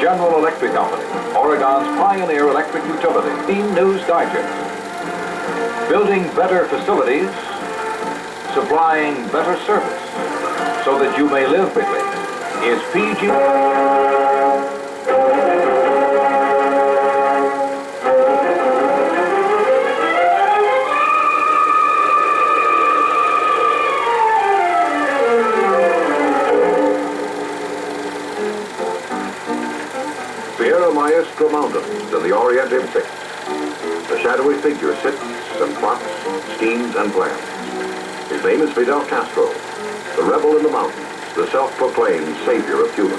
General Electric Company, Oregon's pioneer electric utility. Team News Digest. Building better facilities, supplying better service, so that you may live bigly, is PG. Maestra Mountains in the Orient Pacific. A shadowy figure sits and plots, schemes, and plans. His name is Fidel Castro, the rebel in the mountains, the self-proclaimed savior of Cuba.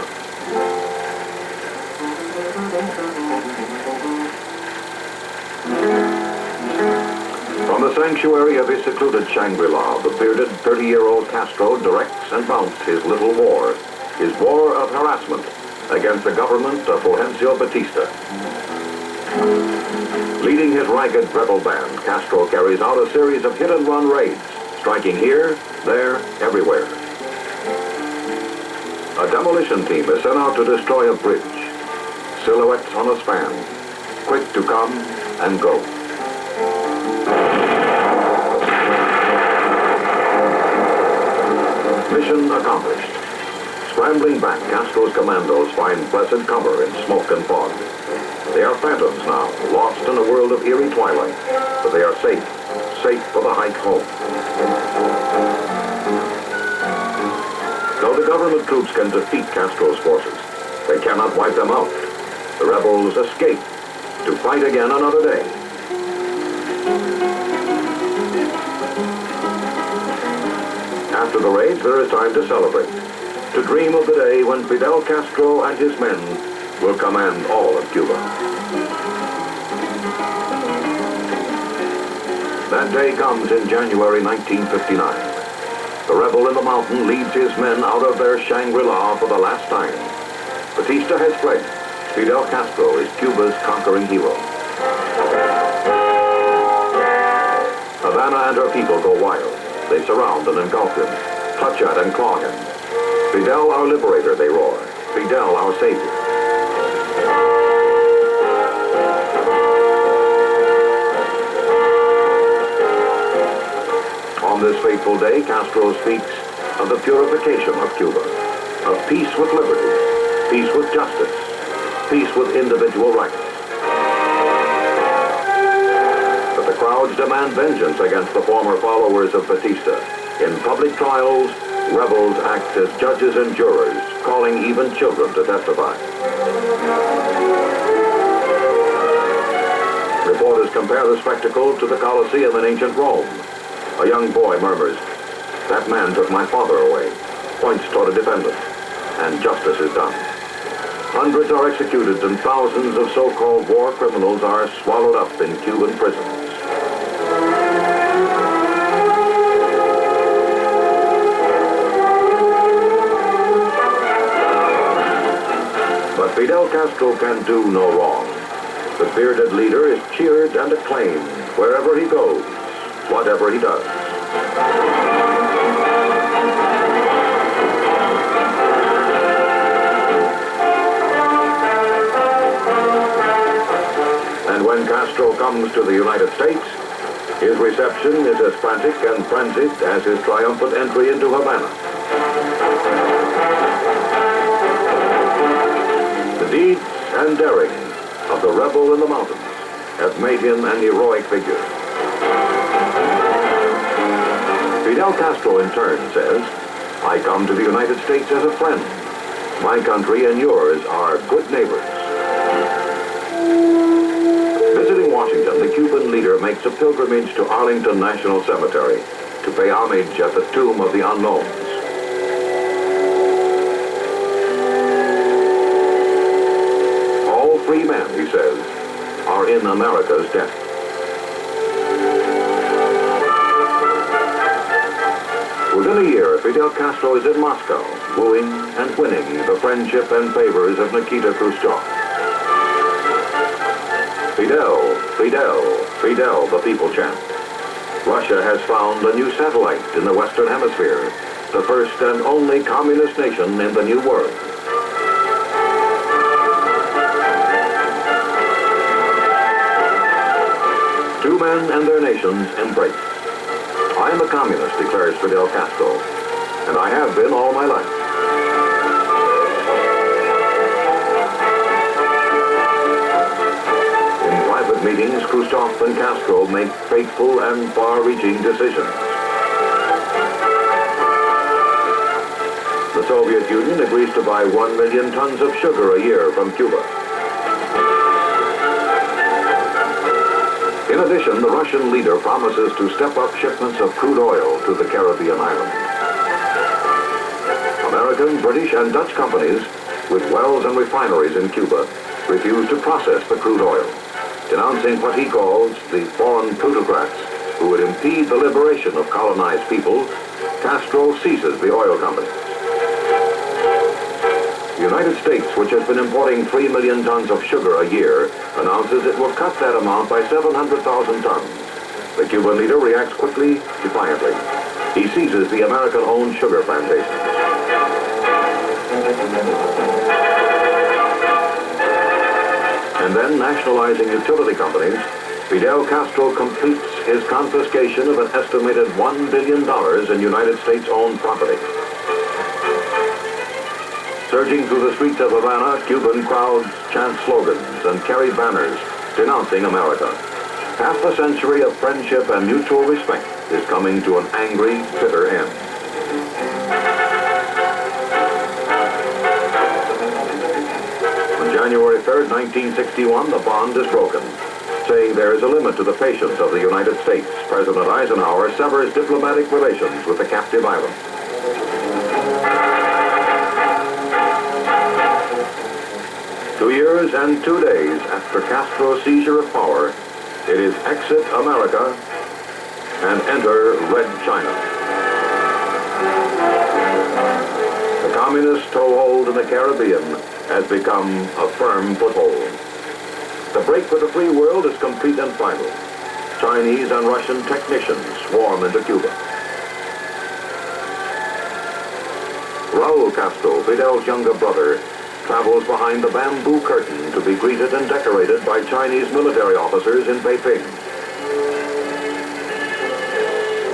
From the sanctuary of his secluded Shangri-La, the bearded 30-year-old Castro directs and mounts his little war, his war of harassment against the government of Fulgencio Batista. Leading his ragged rebel band, Castro carries out a series of hit-and-run raids, striking here, there, everywhere. A demolition team is sent out to destroy a bridge, silhouettes on a span, quick to come and go. Mission accomplished. Scrambling back, Castro's commandos find blessed cover in smoke and fog. They are phantoms now, lost in a world of eerie twilight, but they are safe, safe for the hike home. Though the government troops can defeat Castro's forces, they cannot wipe them out. The rebels escape to fight again another day. After the raids, there is time to celebrate, to dream of the day when Fidel Castro and his men will command all of Cuba. That day comes in January 1959. The rebel in the mountain leads his men out of their Shangri-La for the last time. Batista has fled. Fidel Castro is Cuba's conquering hero. Havana and her people go wild. They surround and engulf him, clutch at and claw him. Fidel, our liberator, they roar. Fidel, our savior. On this fateful day, Castro speaks of the purification of Cuba, of peace with liberty, peace with justice, peace with individual rights. But the crowds demand vengeance against the former followers of Batista. In public trials, rebels act as judges and jurors, calling even children to testify. Reporters compare the spectacle to the Colosseum in ancient Rome. A young boy murmurs, "That man took my father away," points toward a defendant, and justice is done. Hundreds are executed and thousands of so-called war criminals are swallowed up in Cuban prisons. But Fidel Castro can do no wrong. The bearded leader is cheered and acclaimed wherever he goes, whatever he does. And when Castro comes to the United States, his reception is as frantic and frenzied as his triumphant entry into Havana. The deeds and daring of the rebel in the mountains have made him an heroic figure. Fidel Castro in turn says, "I come to the United States as a friend. My country and yours are good neighbors." Visiting Washington, the Cuban leader makes a pilgrimage to Arlington National Cemetery to pay homage at the tomb of the unknowns. All free men, he says, are in America's debt. Within a year, Fidel Castro is in Moscow, wooing and winning the friendship and favors of Nikita Khrushchev. Fidel, Fidel, Fidel, the people chant. Russia has found a new satellite in the Western Hemisphere, the first and only communist nation in the New World. men and their nations embrace. I am a communist, declares Fidel Castro, and I have been all my life. In private meetings, Khrushchev and Castro make fateful and far-reaching decisions. The Soviet Union agrees to buy 1 million tons of sugar a year from Cuba. In addition, the Russian leader promises to step up shipments of crude oil to the Caribbean islands. American, British, and Dutch companies with wells and refineries in Cuba refuse to process the crude oil, denouncing what he calls the foreign plutocrats who would impede the liberation of colonized people. Castro seizes the oil companies. The United States, which has been importing 3 million tons of sugar a year, announces it will cut that amount by 700,000 tons. The Cuban leader reacts quickly, defiantly. He seizes the American-owned sugar plantations. And then, nationalizing utility companies, Fidel Castro completes his confiscation of an estimated $1 billion in United States-owned property. Surging through the streets of Havana, Cuban crowds chant slogans and carry banners denouncing America. Half a century of friendship and mutual respect is coming to an angry, bitter end. On January 3rd, 1961, the bond is broken. Saying there is a limit to the patience of the United States, President Eisenhower severs diplomatic relations with the captive island. Two years and 2 days after Castro's seizure of power, it is exit America and enter Red China. The communist toehold in the Caribbean has become a firm foothold. The break with the free world is complete and final. Chinese and Russian technicians swarm into Cuba. Raul Castro, Fidel's younger brother, travels behind the bamboo curtain to be greeted and decorated by Chinese military officers in Beiping.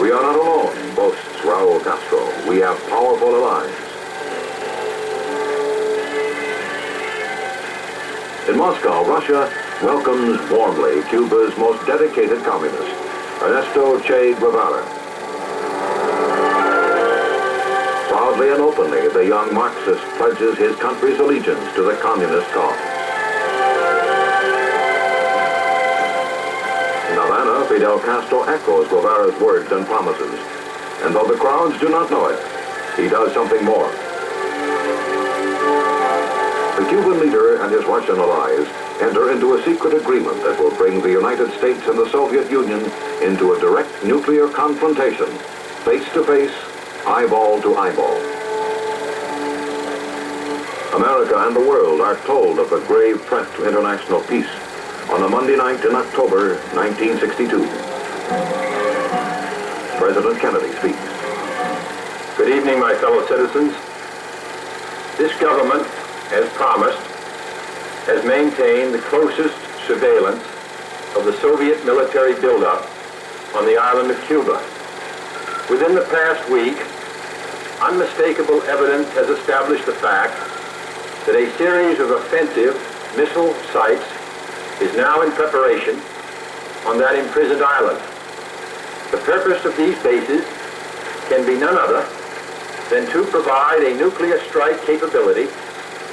We are not alone, boasts Raul Castro. We have powerful allies. In Moscow, Russia welcomes warmly Cuba's most dedicated communist, Ernesto Che Guevara. Proudly and openly, the young Marxist pledges his country's allegiance to the communist cause. In Havana, Fidel Castro echoes Guevara's words and promises. And though the crowds do not know it, he does something more. The Cuban leader and his Russian allies enter into a secret agreement that will bring the United States and the Soviet Union into a direct nuclear confrontation, face to face, eyeball to eyeball. America and the world are told of the grave threat to international peace on a Monday night in October 1962. President Kennedy speaks. Good evening, my fellow citizens. This government, as promised, has maintained the closest surveillance of the Soviet military buildup on the island of Cuba. Within the past week, unmistakable evidence has established the fact that a series of offensive missile sites is now in preparation on that imprisoned island. The purpose of these bases can be none other than to provide a nuclear strike capability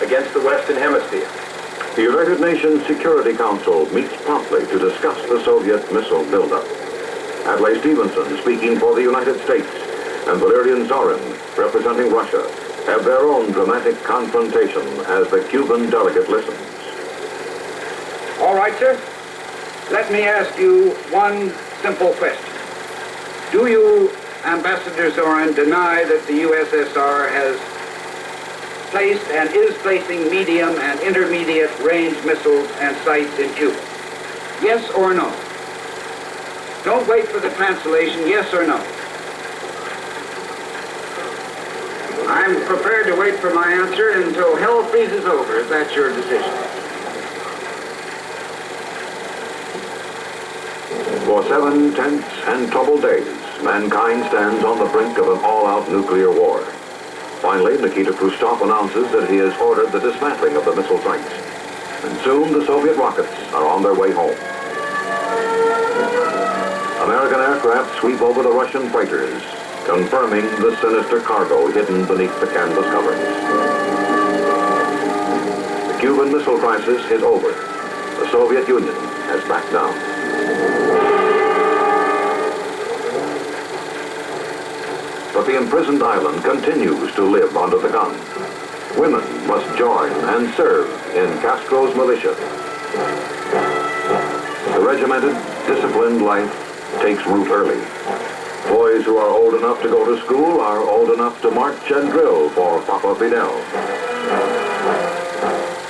against the Western Hemisphere. The United Nations Security Council meets promptly to discuss the Soviet missile buildup. Adlai Stevenson, speaking for the United States, and Valerian Zorin, representing Russia, have their own dramatic confrontation as the Cuban delegate listens. All right, sir. Let me ask you one simple question. Do you, Ambassador Zorin, deny that the USSR has placed and is placing medium and intermediate range missiles and sites in Cuba? Yes or no? Don't wait for the translation, yes or no. I'm prepared to wait for my answer until hell freezes over, if that's your decision. For 7 tense and troubled days, mankind stands on the brink of an all-out nuclear war. Finally, Nikita Khrushchev announces that he has ordered the dismantling of the missile sites. And soon the Soviet rockets are on their way home. American aircraft sweep over the Russian freighters, confirming the sinister cargo hidden beneath the canvas coverings. The Cuban Missile Crisis is over. The Soviet Union has backed down. But the imprisoned island continues to live under the gun. Women must join and serve in Castro's militia. The regimented, disciplined life takes root early. Boys who are old enough to go to school are old enough to march and drill for Papa Fidel.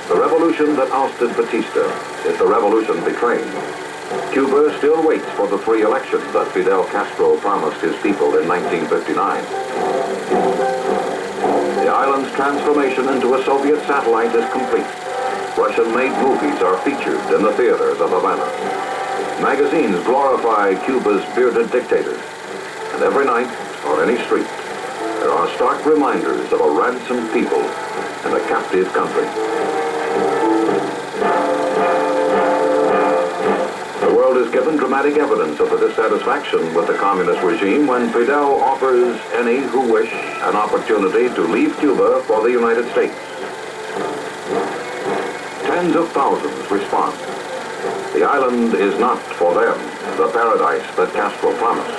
The revolution that ousted Batista is the revolution betrayed. Cuba still waits for the free elections that Fidel Castro promised his people in 1959. The island's transformation into a Soviet satellite is complete. Russian-made movies are featured in the theaters of Havana. Magazines glorify Cuba's bearded dictator. And every night, on any street, there are stark reminders of a ransomed people and a captive country. The world is given dramatic evidence of the dissatisfaction with the communist regime when Fidel offers any who wish an opportunity to leave Cuba for the United States. Tens of thousands respond. The island is not for them the paradise that Castro promised.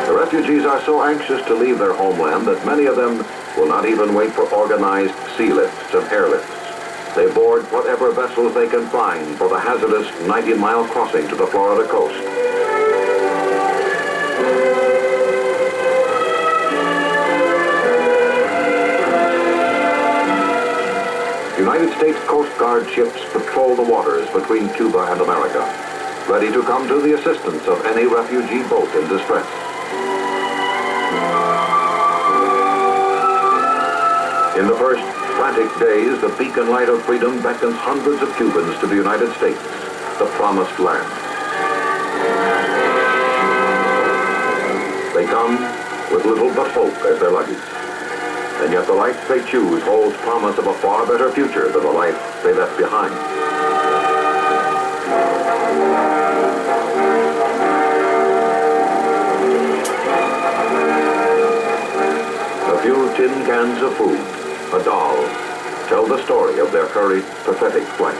The refugees are so anxious to leave their homeland that many of them will not even wait for organized sea lifts and airlifts. They board whatever vessels they can find for the hazardous 90-mile crossing to the Florida coast. United States Coast Guard ships patrol the waters between Cuba and America, ready to come to the assistance of any refugee boat in distress. In the first frantic days, the beacon light of freedom beckons hundreds of Cubans to the United States, the promised land. They come with little but hope as their luggage. And yet the life they choose holds promise of a far better future than the life they left behind. A few tin cans of food, a doll, tell the story of their hurried, pathetic flight.